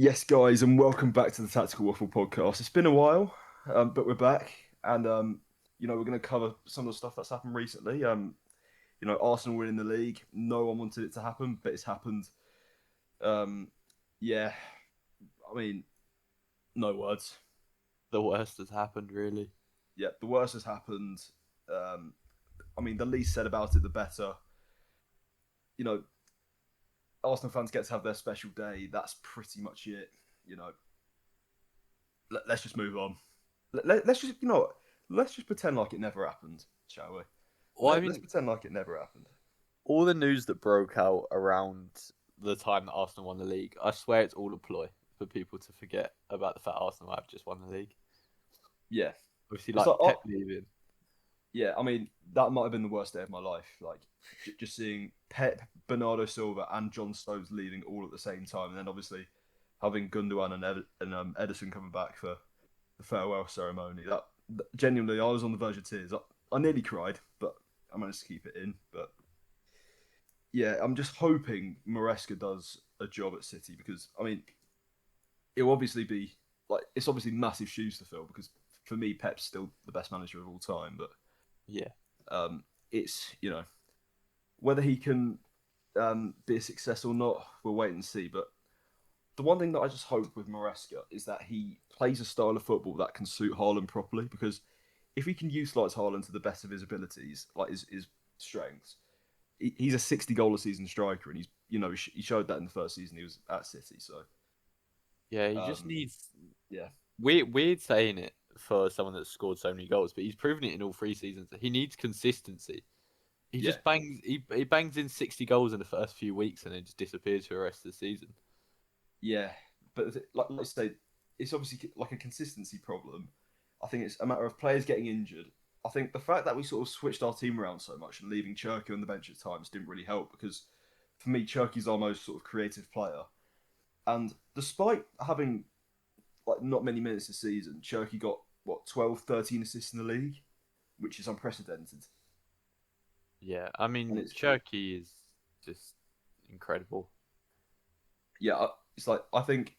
Yes, guys, and welcome back to the Tactical Waffle podcast. It's been a while, but we're back, and we're going to cover some of the stuff that's happened recently. Arsenal winning the league. No one wanted it to happen, but it's happened. Um, yeah, I mean, no words. The worst has happened, really. Yeah, the worst has happened. Um, the least said about it, the better. You know, Arsenal fans get to have their special day. That's pretty much it. You know, let's just move on. Let's just, let's just pretend like it never happened, shall we? Well, I Let's mean, pretend like it never happened. all the news that broke out around the time that Arsenal won the league, I swear it's all a ploy for people to forget about the fact Arsenal have just won the league. Yeah, Obviously, it's like like, Pep oh, leaving. yeah. That might have been the worst day of my life. Like, just seeing Pep, Bernardo Silva, and John Stones leaving all at the same time, and then obviously having Gundogan and Edison coming back for the farewell ceremony. Genuinely, I was on the verge of tears. I nearly cried, but I managed to keep it in. But yeah, I'm just hoping Maresca does a job at City because it'll obviously be like it's obviously massive shoes to fill because for me Pep's still the best manager of all time, but Yeah, it's whether he can be a success or not, we'll wait and see. But the one thing that I just hope with Maresca is that he plays a style of football that can suit Haaland properly because if he can utilise Haaland to the best of his abilities, like his strengths, he's a 60 goal a season striker, and he showed that in the first season he was at City. So yeah. He just um, needs yeah, weird saying it for someone that's scored so many goals, but he's proven it in all three seasons. He needs consistency. He yeah, just bangs. He bangs in 60 goals in the first few weeks and then just disappears for the rest of the season. yeah. But like I say, it's obviously like a consistency problem. I think it's a matter of players getting injured. I think the fact that we sort of switched our team around so much and leaving Cherky on the bench at times didn't really help because for me, Cherky's our most sort of creative player. And despite having like not many minutes this season, Cherky got what 12, 13 assists in the league, which is unprecedented. Yeah, I And mean, it's Cherky is just incredible. yeah, it's like I think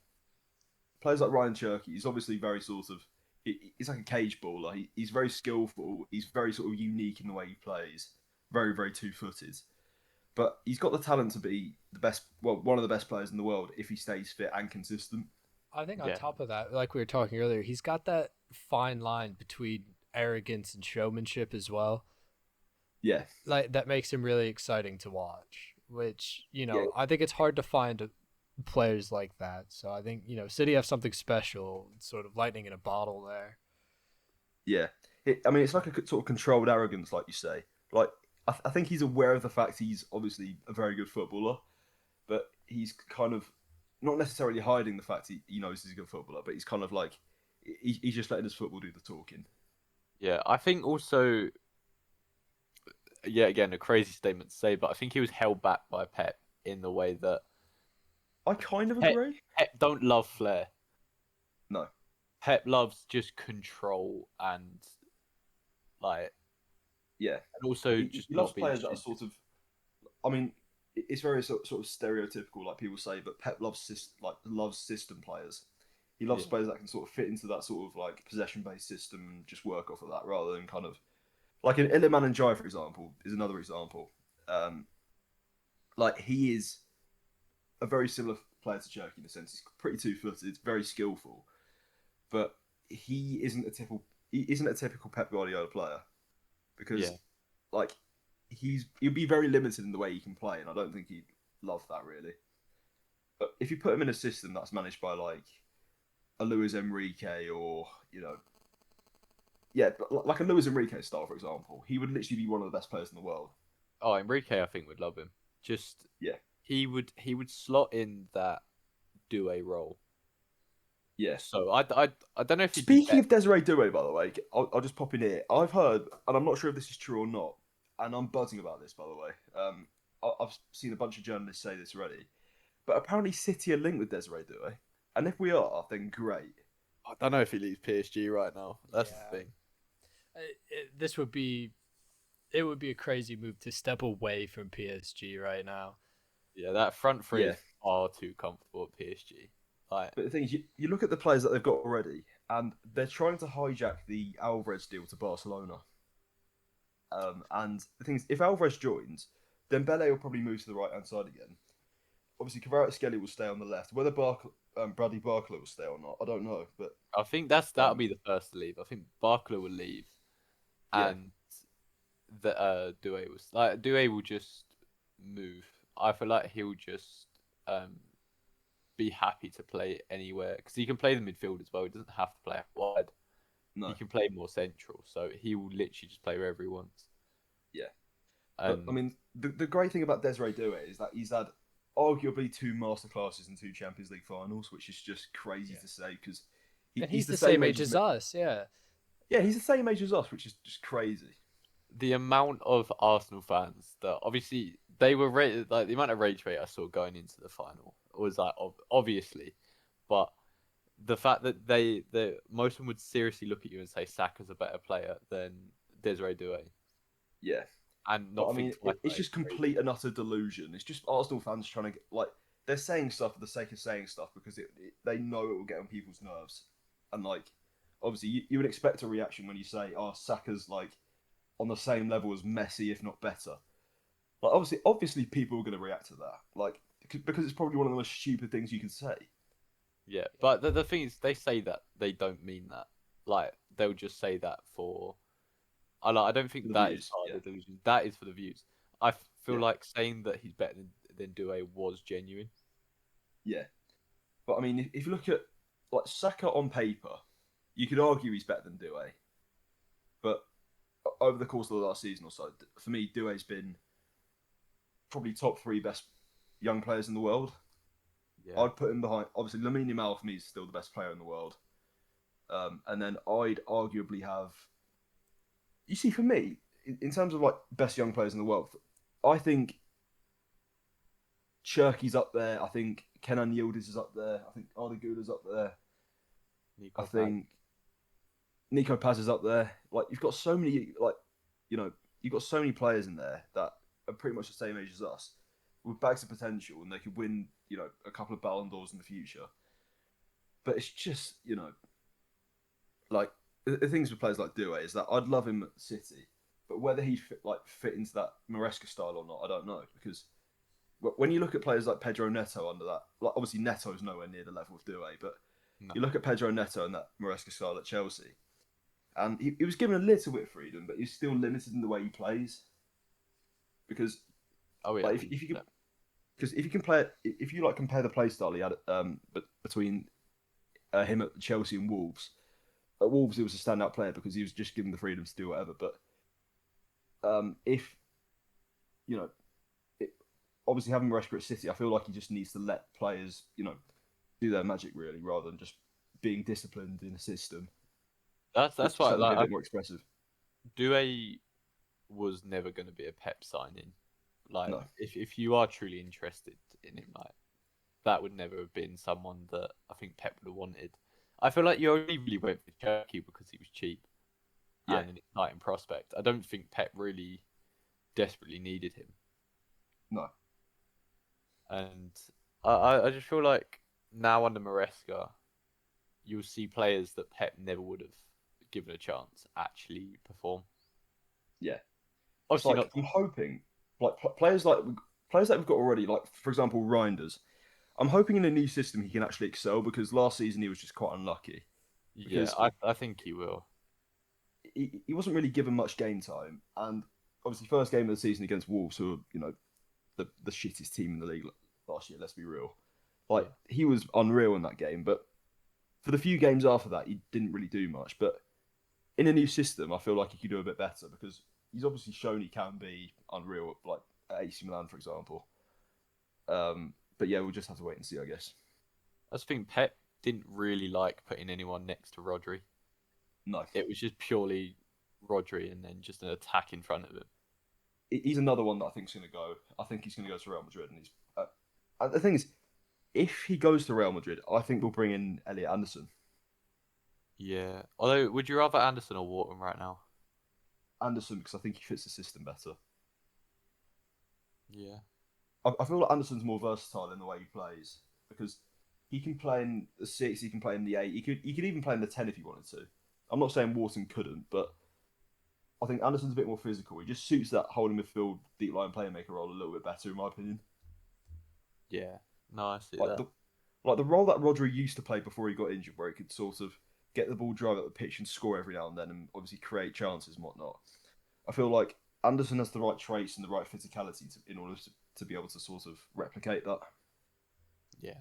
players like Ryan Cherky, he's obviously very sort of he's like a cage baller. He's very skillful. He's very sort of unique in the way he plays. Very, very two-footed. But he's got the talent to be the best, well, one of the best players in the world if he stays fit and consistent. I think on Yeah, top of that, like we were talking earlier, he's got that fine line between arrogance and showmanship as well. Yeah, Like that makes him really exciting to watch. Which yeah, I think it's hard to find players like that. So I think City have something special, sort of lightning in a bottle there. yeah. It's like a sort of controlled arrogance, like you say. Like I think he's aware of the fact he's obviously a very good footballer, but he's kind of not necessarily hiding the fact he knows he's a good footballer, but he's kind of like he's just letting his football do the talking. yeah. I think also, yeah, again, a crazy statement to say, but I think he was held back by Pep in the way that I kind of Pep, agree. Pep don't love flair. No, Pep loves just control and like, yeah, and also he just loves not being players that are stupid. sort of. I mean, it's very sort of stereotypical, like people say, but Pep loves system players. He loves Yeah, players that can sort of fit into that sort of like possession based system and just work off of that rather than kind of like in Iliman and Jai, for example, is another example. Um, like he is a very similar player to Cherky in a sense. He's pretty two footed, very skillful, but he isn't a typical Pep Guardiola player because yeah, like he'll be very limited in the way he can play, and I don't think he'd love that really. But if you put him in a system that's managed by like a Luis Enrique or yeah, like a Luis Enrique style, for example, he would literally be one of the best players in the world. Oh, Enrique, I think would love him. Just Yeah, he would slot in that Due role. yeah. So I don't know if he'd be Speaking better. of Desiree Doué, by the way, I'll just pop in here. I've heard, and I'm not sure if this is true or not, and I'm buzzing about this, by the way. I've seen a bunch of journalists say this already, but apparently City are linked with Desiree Doué, and if we are, then great. I don't know if he leaves PSG right now. That's the Yeah, thing. this would be it would be a crazy move to step away from PSG right now. Yeah, that front three Yeah, is far too comfortable at PSG. Like, But the thing is, you look at the players that they've got already, and they're trying to hijack the Alvarez deal to Barcelona. And the thing is, if Alvarez joins, then Dembele will probably move to the right hand side again. Obviously, Kvaratskhelia will stay on the left. Whether Bradley Barkley will stay or not, I don't know. But I think that'll um, be the first to leave. I think Barkley will leave, yeah, and the Doué will just move. I feel like he'll just um be happy to play anywhere because he can play the midfield as well. He doesn't have to play out wide. He no, can play more central, so he will literally just play wherever he wants. yeah. But I And mean, the great thing about Desiree Doué is that he's had arguably 2 masterclasses and 2 Champions League finals, which is just crazy Yeah. to say because And he's he's the the same same age age as us. Yeah. Yeah, he's the same age as us, which is just crazy. the amount of Arsenal fans that obviously they were rated, like the amount of rage rate I saw going into the final was like obviously, but the fact that the most of them would seriously look at you and say Saka's a better player than Desiree Doué Yeah. and But not I mean, think twice it's about it. just complete and utter delusion. It's just Arsenal fans trying to get, like, they're saying stuff for the sake of saying stuff because they know it will get on people's nerves. And, like, obviously, you would expect a reaction when you say, oh, Saka's, like, on the same level as Messi, if not better. Like, obviously people are going to react to that. Like, because it's probably one of the most stupid things you can say. Yeah, but the thing is, they say that they don't mean that. Like they'll just say that for. I don't For think the that is views. part Yeah. of the delusion. That is for the views. I feel Yeah. like saying that he's better than Doué was genuine. Yeah. But, I mean, if you look at, like, Saka on paper, you could argue he's better than Doué. But over the course of the last season or so, for me, Doué's been probably top 3 best young players in the world. Yeah, I'd put him behind. Obviously, Lamine Yamal for me is still the best player in the world. And then I'd arguably have. You see, for me, in terms of like best young players in the world, I think Cherky's up there. I think Kenan Yildiz is up there. I think Arda Güler's up there. I Nico Paz. think Nico Paz is up there. Like, you've got so many, like, you know, you've got so many players in there that are pretty much the same age as us, with bags of potential, and they could win, a couple of Ballon d'Ors in the future. But it's just, like, the things with players like Doué is that I'd love him at City, but whether he'd fit into that Maresca style or not, I don't know. Because when you look at players like Pedro Neto under that, like, obviously Neto's nowhere near the level of Doué, but No. you look at Pedro Neto and that Maresca style at Chelsea, and he was given a little bit of freedom, but he's still limited in the way he plays. Because, Oh yeah, like, if you can, because if you can play, if you like compare the play style he had, but between him at Chelsea and Wolves. At Wolves, he was a standout player because he was just given the freedom to do whatever. But if you know, it, obviously having Maresca at City, I feel like he just needs to let players, do their magic really, rather than just being disciplined in a system. that's Just why have them be a like bit more expressive. Doué was never going to be a Pep signing. Like No, if you are truly interested in him, like that would never have been someone that I think Pep would have wanted. I feel like you only really went for Turkey because he was cheap yeah, and an exciting prospect. I don't think Pep really desperately needed him. no, And I just feel like now under Maresca, you'll see players that Pep never would have given a chance actually perform. yeah. It's Obviously like not. I'm hoping, like players that we've got already, like for example Reinders. I'm hoping in a new system he can actually excel because last season he was just quite unlucky Yeah, because I think he will. he wasn't really given much game time, and obviously first game of the season against Wolves, who are, the shittest team in the league last year. Let's be real. Like, Yeah. he was unreal in that game, but for the few games after that, he didn't really do much. But in a new system, I feel like he could do a bit better because he's obviously shown he can be unreal, like at AC Milan, for example. But yeah, we'll just have to wait and see, I guess. I just think Pep didn't really like putting anyone next to Rodri. No, It was just purely Rodri and then just an attack in front of him. he's another one that I think's going to go. I think he's going to go to Real Madrid, and the thing is, if he goes to Real Madrid, I think we'll bring in Elliot Anderson. Yeah. Although, would you rather Anderson or Wharton right now? Anderson because I think he fits the system better. Yeah. I feel like Anderson's more versatile in the way he plays because he can play in the 6, he can play in the 8, he could even play in the 10 if he wanted to. I'm not saying Wharton couldn't, but I think Anderson's a bit more physical. He just suits that holding midfield, deep line playmaker role a little bit better, in my opinion. Yeah, no, I see Like that. the role that Rodri used to play before he got injured, where he could sort of get the ball, drive up the pitch, and score every now and then, and obviously create chances and whatnot. I feel like Anderson has the right traits and the right physicality in order to be able to sort of replicate that. Yeah.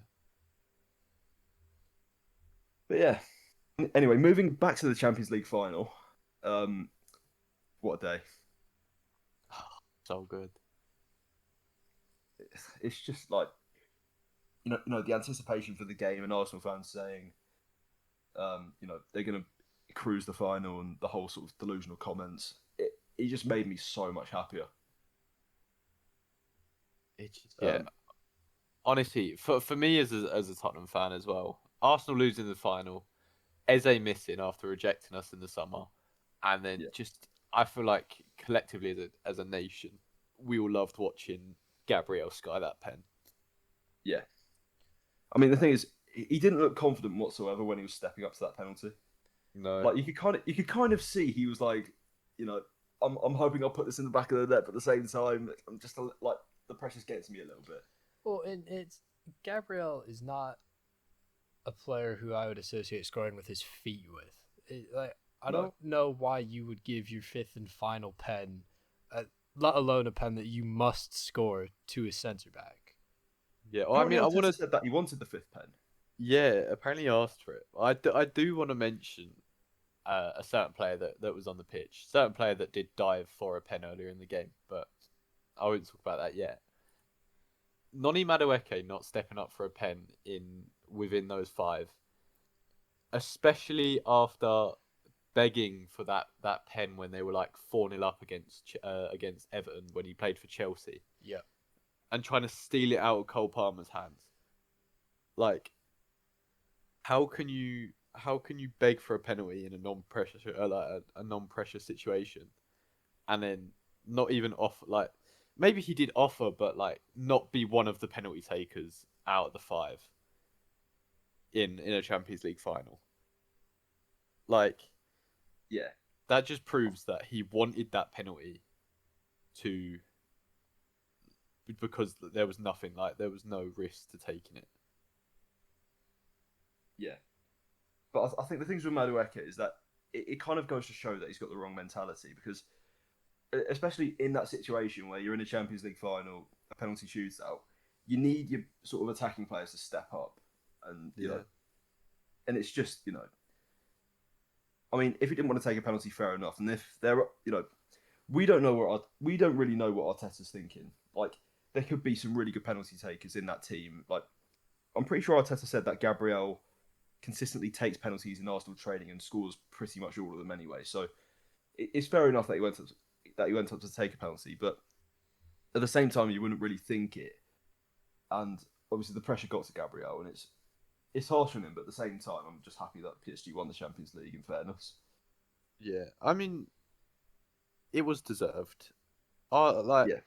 But yeah. Anyway, moving back to the Champions League final. What a day! So good. It's just like the anticipation for the game and Arsenal fans saying, they're gonna cruise the final and the whole sort of delusional comments. It just made me so much happier. Yeah. Honestly, for me as a Tottenham fan as well, Arsenal losing the final, Eze missing after rejecting us in the summer, and then Yeah, just I feel like collectively as a nation, we all loved watching Gabriel sky that pen. yeah. I mean, the thing is, he didn't look confident whatsoever when he was stepping up to that penalty. No. Like you could kind of see he was like, you know, I'm hoping I'll put this in the back of the net, but at the same time, I'm just like the pressure's getting to me a little bit. Well, and it's Gabriel is not a player who I would associate scoring with his feet with. I No, don't know why you would give your fifth and final pen, let alone a pen that you must score, to a centre back. Yeah. Well, I apparently mean, I want Arteta to. said that he wanted the fifth pen. Yeah. Apparently, he asked for it. I do want to mention a certain player that was on the pitch, certain player that did dive for a pen earlier in the game, but I won't talk about that yet. Noni Madueke not stepping up for a pen within those 5, especially after begging for that pen when they were like 4-0 up against Everton when he played for Chelsea, Yeah. and trying to steal it out of Cole Palmer's hands. Like, how can you beg for a penalty in a non-pressure a non-pressure situation, and then not even offer, like, maybe he did offer, but like not be one of the penalty takers out of the 5 in a Champions League final. Like, Yeah, that just proves that he wanted that penalty to because there was nothing, like there was no risk to taking it. yeah. But I think the things with Madueke is that it kind of goes to show that he's got the wrong mentality because, especially in that situation where you're in a Champions League final, a penalty shootout, you need your sort of attacking players to step up, and Yeah. and it's just I mean, if he didn't want to take a penalty, fair enough. And if there, we don't know we don't really know what Arteta's thinking. Like, there could be some really good penalty takers in that team. Like, I'm pretty sure Arteta said that Gabriel consistently takes penalties in Arsenal training and scores pretty much all of them anyway. So it's fair enough that he went up to take a penalty, but at the same time, you wouldn't really think it. And obviously, the pressure got to Gabriel, and it's harsh on him. But at the same time, I'm just happy that PSG won the Champions League. In fairness, Yeah, I mean, it was deserved. Like, yeah,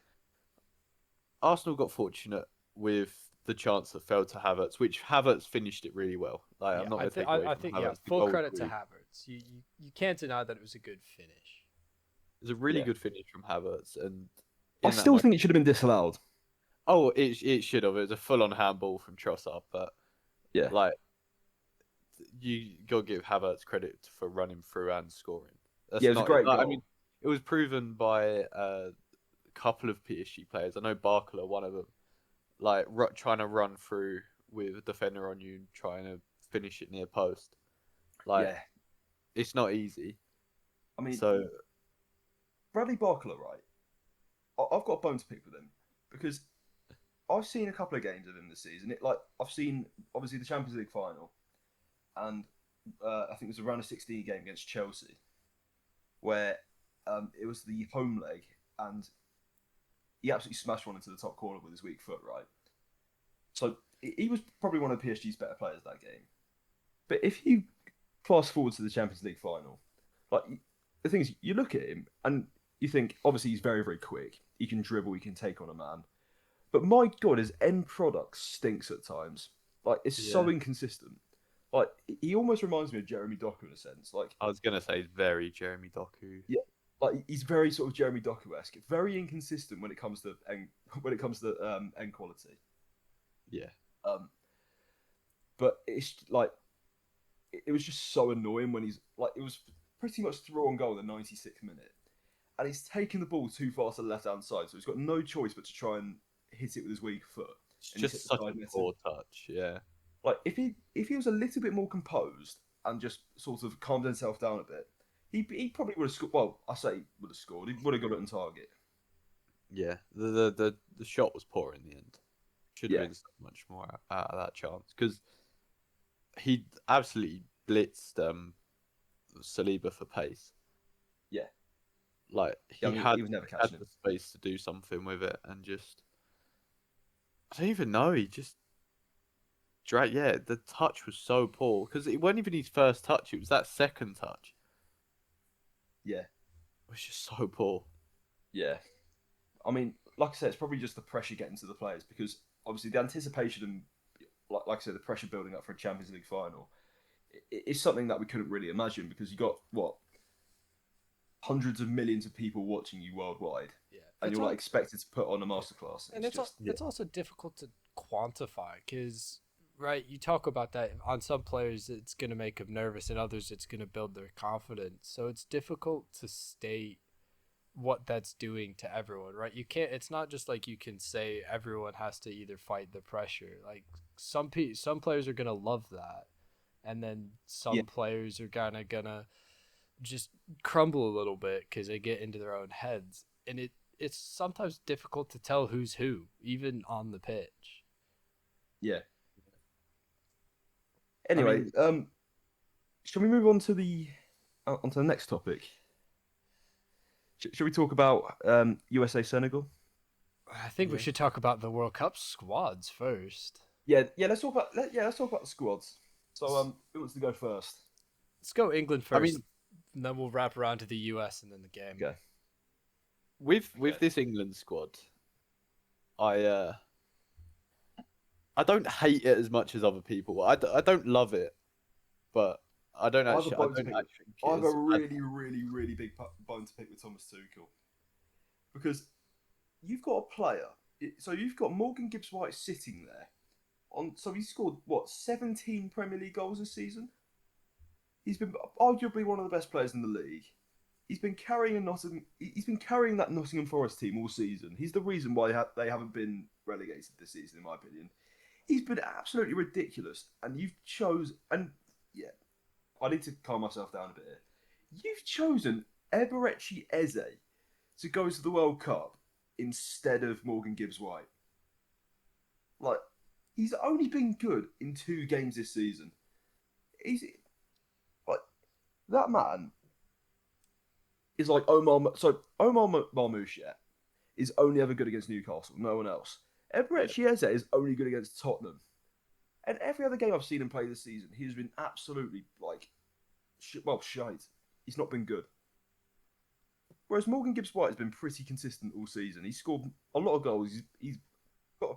Arsenal got fortunate with the chance that fell to Havertz, which Havertz finished it really well. Like, I'm Yeah, not I going to think take away I from think Havertz. The full goal was credit to really- Havertz. You can't deny that it was a good finish. It was a really yeah. good finish from Havertz, and I in that still moment, think it should have been disallowed. oh, it should have. It was a full-on handball from Trossard, but Yeah, like, you gotta give Havertz credit for running through and scoring. That's yeah, it was a not. great Like, I goal. mean, it was proven by a couple of PSG players. I know Barcola, one of them, like trying to run through with a defender on you, and trying to finish it near post. Like, Yeah, it's not easy. I mean, So Bradley Barcola, right? I've got a bone to pick with him because I've seen a couple of games of him this season. I've seen obviously the Champions League final, and I think it was around a 16 game against Chelsea, where it was the home leg, and he absolutely smashed one into the top corner with his weak foot, right? So he was probably one of PSG's better players that game. But if you fast forward to the Champions League final, like, the thing is, you look at him and you think obviously he's very very quick. He can dribble. He can take on a man. But my God, his end product stinks at times. Like it's so inconsistent. Like he almost reminds me of Jeremy Doku in a sense. Like I was gonna say he's very Jeremy Doku. yeah, like he's very sort of Jeremy Doku-esque, very inconsistent when it comes to end quality. Yeah. Um, but it's like it was just so annoying when he's like it was pretty much through on goal in the 96th minute, and he's taken the ball too far to the left hand side, so he's got no choice but to try and hit it with his weak foot. It's And he's hit just the such side a netting. poor touch. Yeah. Like if he was a little bit more composed and just sort of calmed himself down a bit, he probably would have scored. Well, I say would have scored. He would have got it on target. Yeah. The shot was poor in the end. Should have Yeah. been so much more out of that chance because he absolutely blitzed Saliba for pace. Yeah. Like I mean, he was never had catching the him. space to do something with it and just I don't even know. He just yeah. The touch was so poor because it wasn't even his first touch. It was that second touch. Yeah. It was just so poor. Yeah. I mean, like I said, it's probably just the pressure getting to the players because obviously the anticipation and like I said, the pressure building up for a Champions League final is something that we couldn't really imagine because you got what hundreds of millions of people watching you worldwide, Yeah, and you're like expected to put on a masterclass. and Just it's also difficult to quantify because right, you talk about that on some players it's going to make them nervous and others it's going to build their confidence. So it's difficult to state what that's doing to everyone, right? You can't. It's not just like you can say everyone has to either fight the pressure. Like some players are gonna love that, and then yeah, some players are gonna just crumble a little bit because they get into their own heads, and it's sometimes difficult to tell who's who, even on the pitch. yeah. I Anyway, mean, shall we move on to onto the next topic? Shall we talk about USA Senegal? I think we yeah. should talk about the World Cup squads first. Yeah, yeah. Let's talk about the squads. So, who wants to go first? Let's go England I first, mean, and then we'll wrap around to the US and then the game. Okay. with this England squad, I I don't hate it as much as other people. I don't love it, but I don't I have a actually bone to pick. think I it have a is. really, really, really big bone to pick with Thomas Tuchel because you've got a player. So you've got Morgan Gibbs White sitting there. So he scored what 17 Premier League goals this season. He's been arguably one of the best players in the league. He's been carrying that Nottingham Forest team all season. He's the reason why they haven't been relegated this season, in my opinion. He's been absolutely ridiculous, and yeah, I need to calm myself down a bit here. You've chosen Eberechi Eze to go to the World Cup instead of Morgan Gibbs White. Like, he's only been good in 2 games this season. He's like that man is like Omar. So Omar Marmoush, yeah, is only ever good against Newcastle. No one else. Eberechi Eze is only good against Tottenham. And every other game I've seen him play this season, he's been absolutely like, shite. He's not been good. Whereas Morgan Gibbs White has been pretty consistent all season. He's scored a lot of goals. He's got a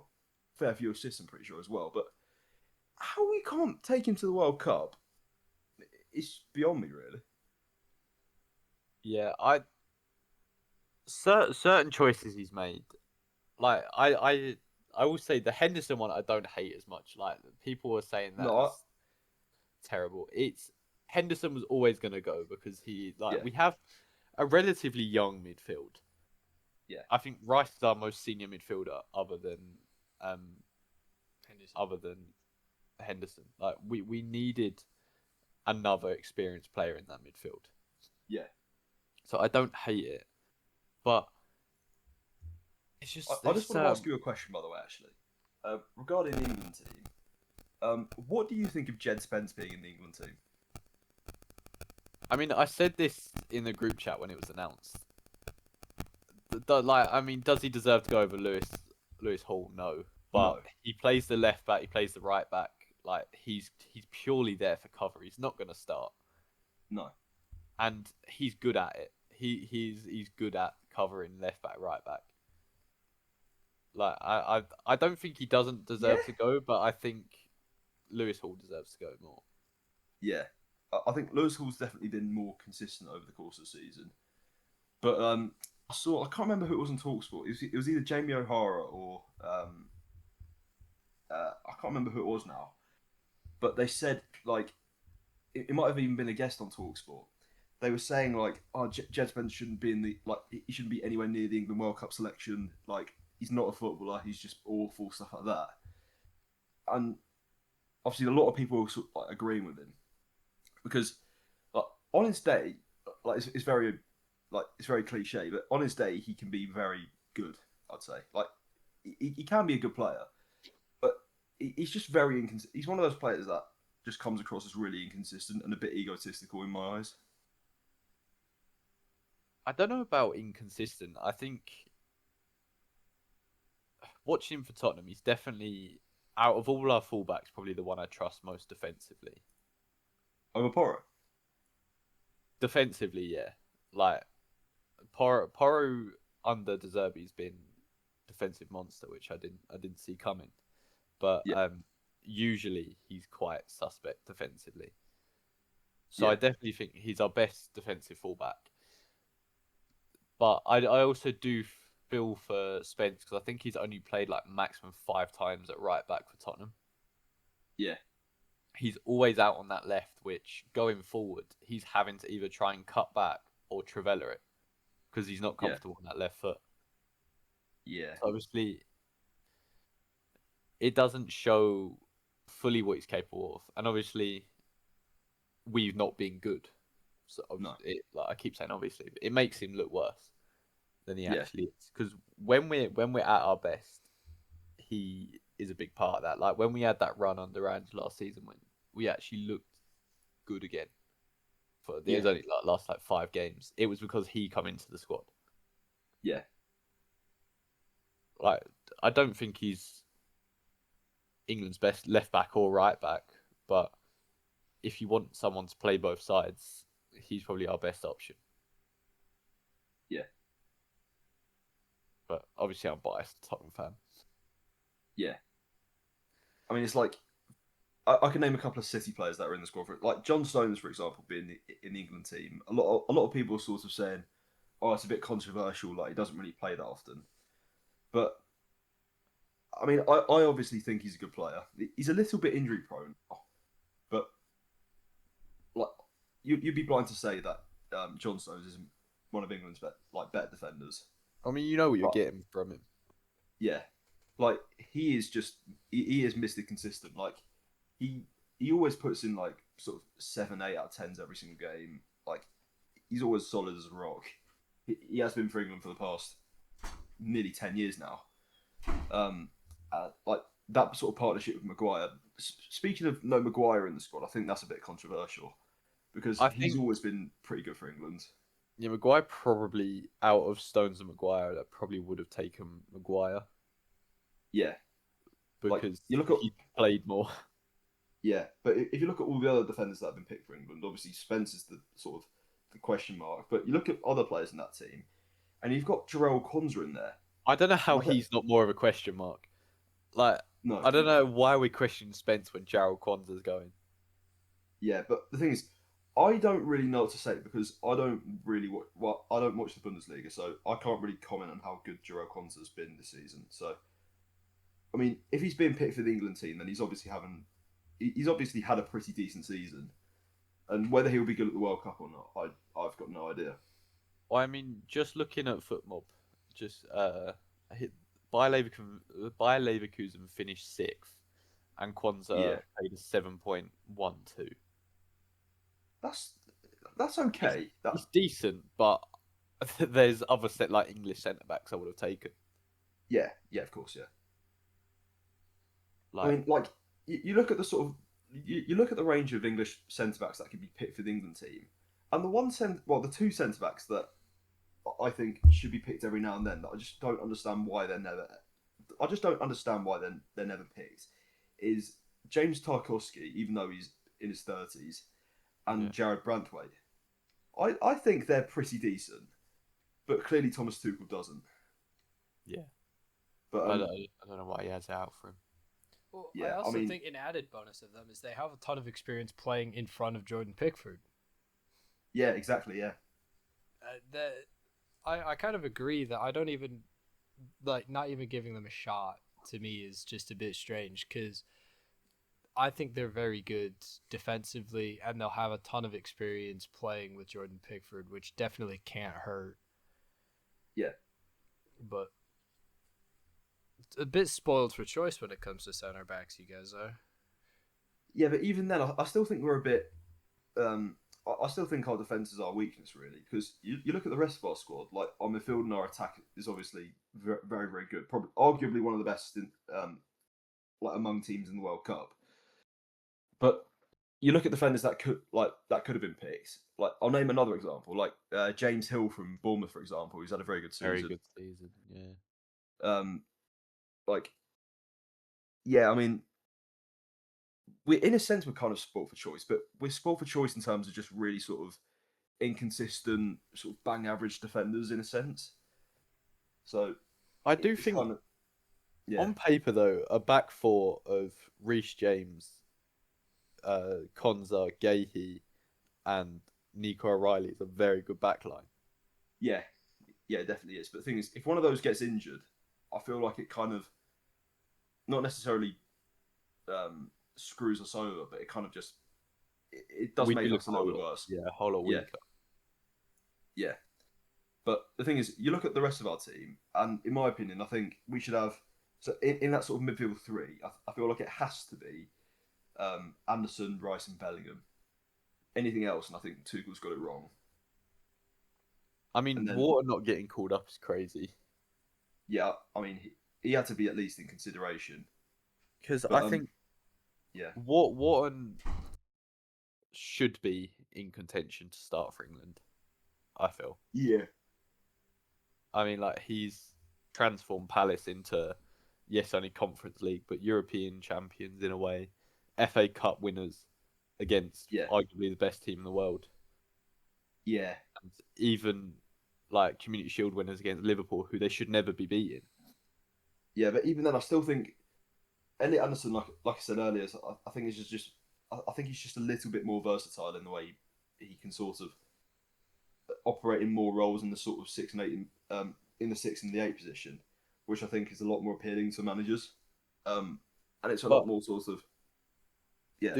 fair few assists, I'm pretty sure, as well. But how we can't take him to the World Cup, it's beyond me, really. Yeah, certain choices he's made. Like I will say the Henderson one I don't hate as much. Like people were saying that's No, terrible. It's Henderson was always going to go because yeah, we have a relatively young midfield. yeah, I think Rice is our most senior midfielder other than Henderson. other than Henderson. Like we needed another experienced player in that midfield. yeah. So I don't hate it, but it's just I just want to ask you a question, by the way, actually, regarding the England team. What do you think of Jed Spence being in the England team? I mean, I said this in the group chat when it was announced. I mean, does he deserve to go over Lewis Hall? No, but No. he plays the left back. He plays the right back. Like he's purely there for cover. He's not going to start, No. and he's good at it. He's good at covering left back, right back. Like I don't think he doesn't deserve Yeah. to go, but I think Lewis Hall deserves to go more. Yeah, I think Lewis Hall's definitely been more consistent over the course of the season. But I can't remember who it was on Talksport. It was either Jamie O'Hara or I can't remember who it was now. But they said like it might have even been a guest on Talksport. They were saying like, oh, Jed Spence shouldn't be in the like he shouldn't be anywhere near the England World Cup selection. Like he's not a footballer. He's just awful, stuff like that. And obviously, a lot of people are sort of, like agreeing with him because like on his day, like it's very like it's very cliche, but on his day he can be very good. I'd say like he can be a good player, but he's just very inconsistent. He's one of those players that just comes across as really inconsistent and a bit egotistical in my eyes. I don't know about inconsistent. I think watching him for Tottenham, he's definitely out of all our fullbacks, probably the one I trust most defensively. Over Porro. Defensively, yeah. Like Porro under De Zerbi's been defensive monster, which I didn't see coming. But Yeah, usually he's quite suspect defensively. So yeah, I definitely think he's our best defensive fullback. But I also do feel for Spence because I think he's only played like maximum 5 times at right back for Tottenham. yeah, He's always out on that left, which going forward, he's having to either try and cut back or Trivela it because he's not yeah, comfortable on that left foot. yeah, So obviously, it doesn't show fully what he's capable of. And obviously, we've not been good. So no, like I keep saying, obviously, it makes him look worse than he yeah, actually is. Because when we're at our best, he is a big part of that. Like when we had that run under Ange last season, when we actually looked good again. For yeah, there's only like last like 5 games. It was because he come into the squad. yeah, Like I don't think he's England's best left back or right back, but if you want someone to play both sides, he's probably our best option. yeah, But obviously, I'm biased, Tottenham fan. yeah. I mean, it's like I can name a couple of City players that are in the squad for it. Like John Stones, for example, being in the England team. A lot of people are sort of saying, "Oh, it's a bit controversial. Like he doesn't really play that often." But I mean, I obviously think he's a good player. He's a little bit injury prone, but like you'd be blind to say that John Stones isn't one of England's better defenders. I mean, you know what you're But getting from him. yeah, like he is just he is Mr. Consistent. Like he he always puts in like sort of 7, 8 out of 10s every single game. Like he's always solid as a rock. He has been for England for the past nearly 10 years now. Like that sort of partnership with Maguire. Speaking of no Maguire in the squad, I think that's a bit controversial because I he's think always been pretty good for England. yeah, Maguire probably out of Stones and Maguire, that probably would have taken Maguire Yeah, like because you look at he played more. yeah, but if you look at all the other defenders that have been picked for England, obviously Spence is the sort of the question mark. But you look at other players in that team, and you've got Jarrell Quansah in there. I don't know And how he's not more of a question mark. Like no, I don't know why we question Spence when Gerald Kwanzaa's going. yeah, but the thing is, I don't really know what to say because I don't really I don't watch the Bundesliga, so I can't really comment on how good Jarrell Quansah's been this season. So, I mean, if he's being picked for the England team, then he's obviously had a pretty decent season. And whether he'll be good at the World Cup or not, I've got no idea. I mean, just looking at FootMob, just hit Bayer Leverkusen finished 6th, and Yeah, Kwanzaa paid a 7.12. that's that's okay. That It's decent, but there's other set like English centre backs I would have taken. yeah, yeah, of course, yeah. I Like mean, like you look at the sort of you look at the range of English centre backs that could be picked for the England team, and the two centre backs that I think should be picked every now and then that I just don't understand why they're never. I just don't understand why they're never picked. Is James Tarkowski, even though he's in his 30s, yeah, and Jared Brantwaite. I think they're pretty decent, but clearly Thomas Tuchel doesn't. yeah. But I don't know why he has it out for him. Well, I Yeah, I also mean, think an added bonus of them is they have a ton of experience playing in front of Jordan Pickford. yeah, exactly, yeah, That I kind of agree that I don't even like not even giving them a shot to me is just a bit strange because I think they're very good defensively and they'll have a ton of experience playing with Jordan Pickford, which definitely can't hurt. yeah, But it's a bit spoiled for choice when it comes to center backs, you guys are. yeah. But even then, I still think we're a bit. I still think our defence is our weakness, really, because you look at the rest of our squad. Like our midfield and our attack is obviously very, very, very good. Probably, arguably one of the best in like among teams in the World Cup. But you look at defenders that could have been picked. Like I'll name another example, like James Hill from Bournemouth, for example, who's had a very good Very season. good season. Yeah. Um, like yeah, I mean, we in a sense we're kind of spoilt for choice, but we're spoilt for choice in terms of just really sort of inconsistent, sort of bang average defenders in a sense. So I do it's think kind of yeah, on paper though, a back four of Reece James, Konza, Gahey, and Nico O'Reilly is a very good backline. yeah, yeah, it definitely is. But the thing is, if one of those gets injured, I feel like it kind of not necessarily screws us over, but it kind of just it does We make do look us a little bit worse. a whole lot Yeah, weaker. yeah. But the thing is, you look at the rest of our team, and in my opinion, I think we should have. So in that sort of midfield three, I feel like it has to be Anderson, Rice, and Bellingham. Anything else, and I think Tuchel's got it wrong. I And mean, then, Water not getting called up is crazy. yeah, I mean, he had to be at least in consideration. Because But I think yeah, Wharton should be in contention to start for England. I feel. yeah, I mean, like he's transformed Palace into yes, only Conference League, but European champions in a way, FA Cup winners against yeah, arguably the best team in the world, yeah, and even like Community Shield winners against Liverpool, who they should never be beating. yeah. But even then, I still think Elliot Anderson, like I said earlier, I think he's just I think he's just a little bit more versatile in the way he can sort of operate in more roles in the sort of six and eight in the six and the eight position, which I think is a lot more appealing to managers. And it's a But lot more sort of yeah.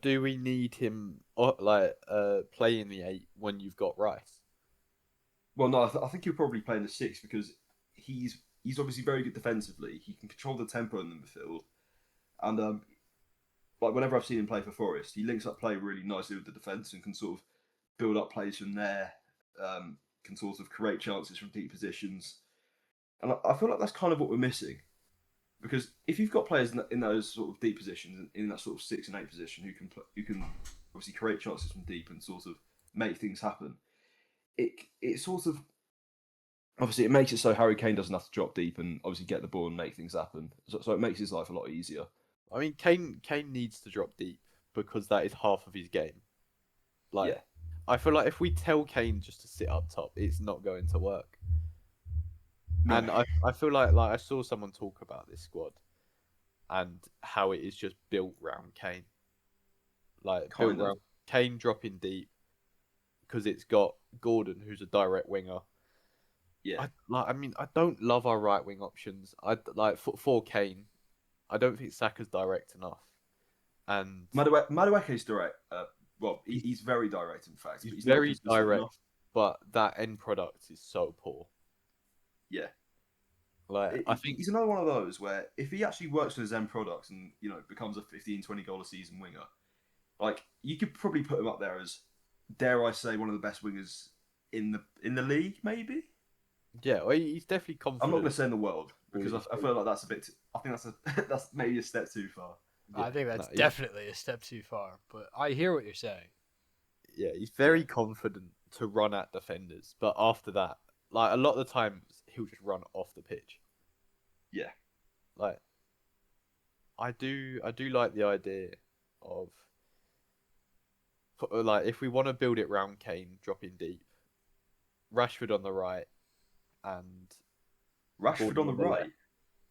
do we need him playing the eight when you've got Rice? Well, no, I think he'll probably play in the six because he's obviously very good defensively. He can control the tempo in the midfield, and like whenever I've seen him play for Forest, he links up play really nicely with the defence and can sort of build up plays from there. Can sort of create chances from deep positions, and I feel like that's kind of what we're missing. Because if you've got players in those sort of deep positions, in that sort of six and eight position, who can obviously create chances from deep and sort of make things happen, it sort of obviously it makes it so Harry Kane doesn't have to drop deep and obviously get the ball and make things happen. So it makes his life a lot easier. I mean, Kane needs to drop deep because that is half of his game. Like, Yeah, I feel like if we tell Kane just to sit up top, it's not going to work. no, And I feel like I saw someone talk about this squad and how it is just built round Kane, like built kind of. round Kane dropping deep because it's got Gordon who's a direct winger. Yeah, I mean I don't love our right wing options. I like for Kane. I don't think Saka's direct enough, and Madueke's direct. Well, he's he's very direct, in fact, he's but he's not very consistent direct, enough. but that end product is so poor. Yeah, Like I think he's another one of those where if he actually works on his end products and becomes a 15, 20 goal a season winger, like you could probably put him up there as, dare I say, one of the best wingers in the league. Maybe yeah, well, he's definitely I'm not going confident. to say in the world because I feel like that's a bit. I think that's maybe a step too far. Yeah, I think no, that's definitely a step too far, but I hear what you're saying. yeah, he's very confident to run at defenders, but after that, like a lot of the times, he'll just run off the pitch. Yeah, Like I do like the idea of like if we want to build it round Kane dropping deep, Rashford on the right and Rashford Gordon on the on the left. right.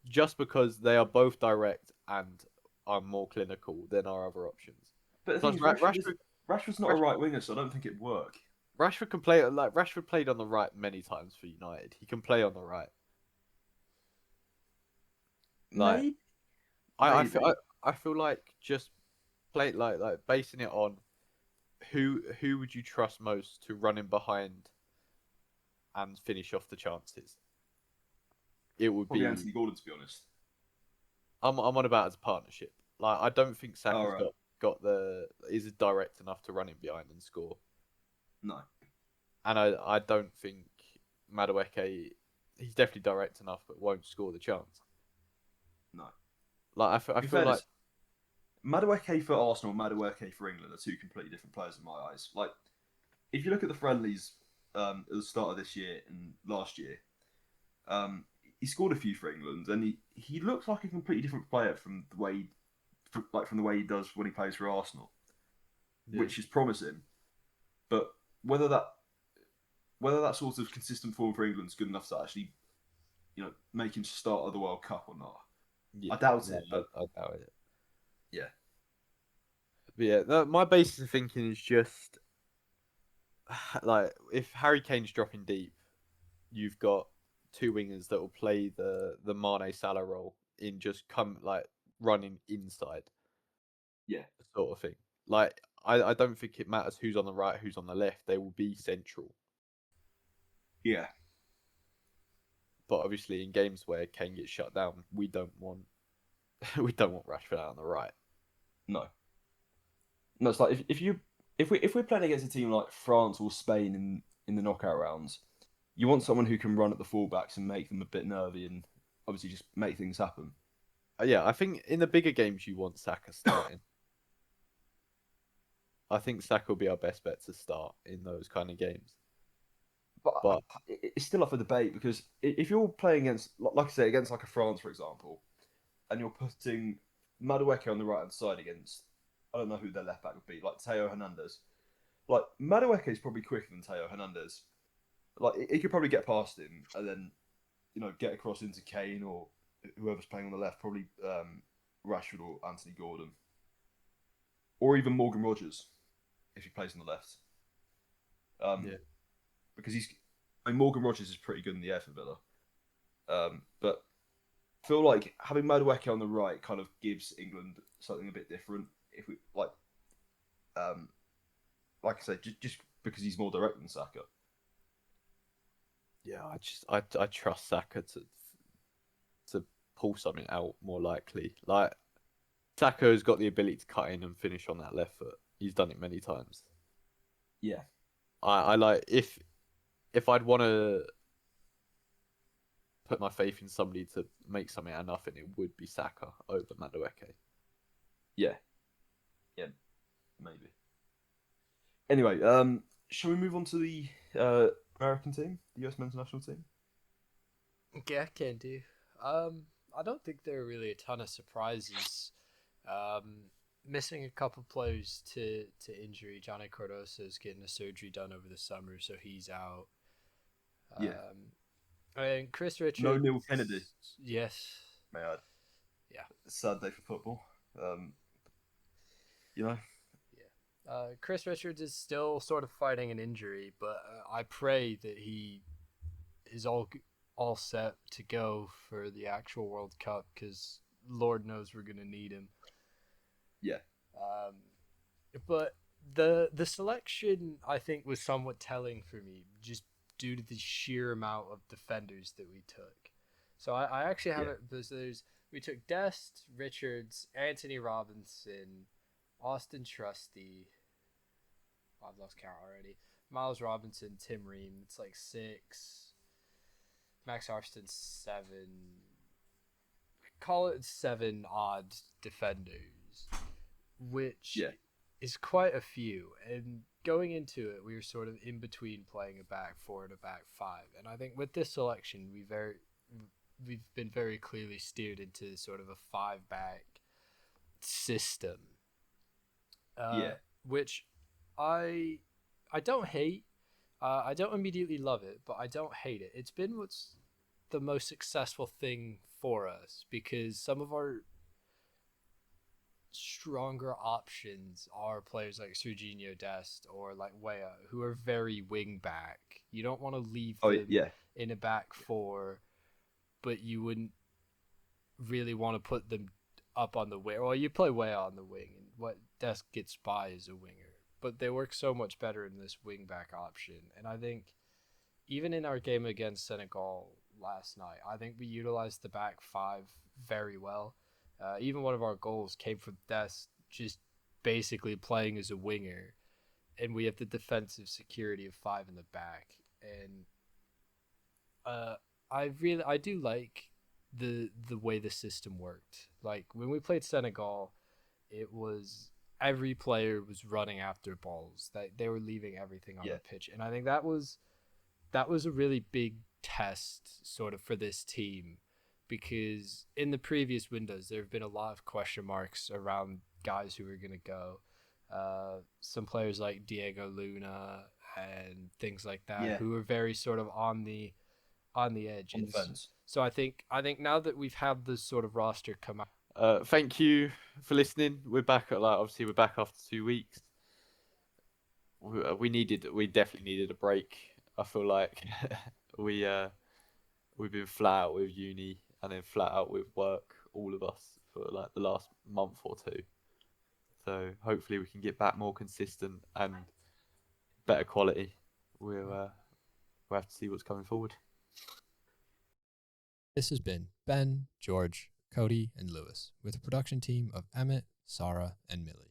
just because they are both direct and are more clinical than our other options. But the thing Plus, is, Rashford, Rashford's not a right winger, so I don't think it'd work. Rashford can play like Rashford played on the right many times for United. He can play on the right. Like Maybe. I Maybe. I feel like just play like basing it on who would you trust most to run in behind and finish off the chances? It would Probably be Anthony Gordon, to be honest. I'm on about as a partnership. Like I don't think All Saka's right. got the is direct enough to run in behind and score, No. and I don't think Madueke he's definitely direct enough but won't score the chance. No. Like I In feel like fairness, Madueke for Arsenal, Madueke for England are two completely different players in my eyes. Like, if you look at the friendlies at the start of this year and last year, um, he scored a few for England, and he looks like a completely different player from the way from the way he does when he plays for Arsenal, yeah. which is promising. But whether that whether that sort of consistent form for England is good enough to actually make him start at the World Cup or not, Yeah, I doubt no, it. But I doubt it. yeah, But yeah, my basis of thinking is just like if Harry Kane's dropping deep, you've got two wingers that will play the Mane Salah role in just come like running inside yeah, sort of thing. Like I don't think it matters who's on the right, who's on the left. They will be central. yeah. But obviously, in games where Kane gets shut down, we don't want we don't want Rashford out on the right. No, no. It's like if we're playing against a team like France or Spain in the knockout rounds, you want someone who can run at the fullbacks and make them a bit nervy and obviously just make things happen. Yeah, I think in the bigger games you want Saka starting. I think Saka will be our best bet to start in those kind of games. But But it's still up for debate because if you're playing against, like I say, against like a France, for example, and you're putting Madueke on the right hand side against, I don't know who their left back would be, like Teo Hernandez. Like Madueke is probably quicker than Teo Hernandez. Like he could probably get past him and then get across into Kane or whoever's playing on the left, probably Rashford or Anthony Gordon, or even Morgan Rogers if he plays on the left. yeah, Because Morgan Rogers is pretty good in the air for Villa. But I feel like having Madueke on the right kind of gives England something a bit different. If we um, like I say, just because he's more direct than Saka. yeah, I trust Saka to pull something out more likely. Like Saka has got the ability to cut in and finish on that left foot. He's done it many times. Yeah, I like if I'd want to put my faith in somebody to make something out of nothing, it would be Saka over Madueke. yeah, yeah, maybe. Anyway, shall we move on to the American team, the US men's national team? Yeah, can do. I don't think there are really a ton of surprises. Missing a couple players to injury. Johnny Cardoso is getting a surgery done over the summer, so he's out. Yeah, And Chris no Richards, Neil Kennedy. yes, May I add? yeah, Sad day for football. Um, you know, yeah. Chris Richards is still sort of fighting an injury, but I pray that he is all set to go for the actual World Cup because Lord knows we're gonna need him. yeah, Um, but the selection I think was somewhat telling for me, just due to the sheer amount of defenders that we took. So I actually have yeah, it because we took Dest, Richards, Anthony Robinson, Austin Trusty. I've lost count already. Miles Robinson, Tim Ream. It's like 6. Max Arston 7. Call it 7 odd defenders, which yeah, is quite a few. And going into it, we were sort of in between playing a back four and a back five. And I think with this selection, we've been very clearly steered into sort of a 5-back system, yeah, which I I don't hate. I don't immediately love it, but I don't hate it. It's been what's the most successful thing for us, because some of our stronger options are players like Serginho Dest or like Weah, who are very wing back. You don't want to leave Oh them yeah, in a back four, but you wouldn't really want to put them up on the wing. Well, you play Weah on the wing, and what Dest gets by is a winger. But they work so much better in this wing back option. And I think even in our game against Senegal last night, I think we utilized the back five very well. Even one of our goals came from Dest just basically playing as a winger, and we have the defensive security of five in the back. And I do like the way the system worked. Like when we played Senegal, it was every player was running after balls. That they were leaving everything on yeah, the pitch, and I think that was a really big test sort of for this team, because in the previous windows there have been a lot of question marks around guys who are going to go. Some players like Diego Luna and things like that yeah. who are very sort of on the edge. On the And fence. so I think now that we've had this sort of roster come out. Thank you for listening. We're back at obviously we're back after 2 weeks. We definitely needed a break. I feel like we we've been flat out with uni and then flat out with work, all of us, for like the last month or two. So hopefully we can get back more consistent and better quality. We'll have to see what's coming forward. This has been Ben, George, Cody, and Lewis, with a production team of Emmett, Sarah, and Millie.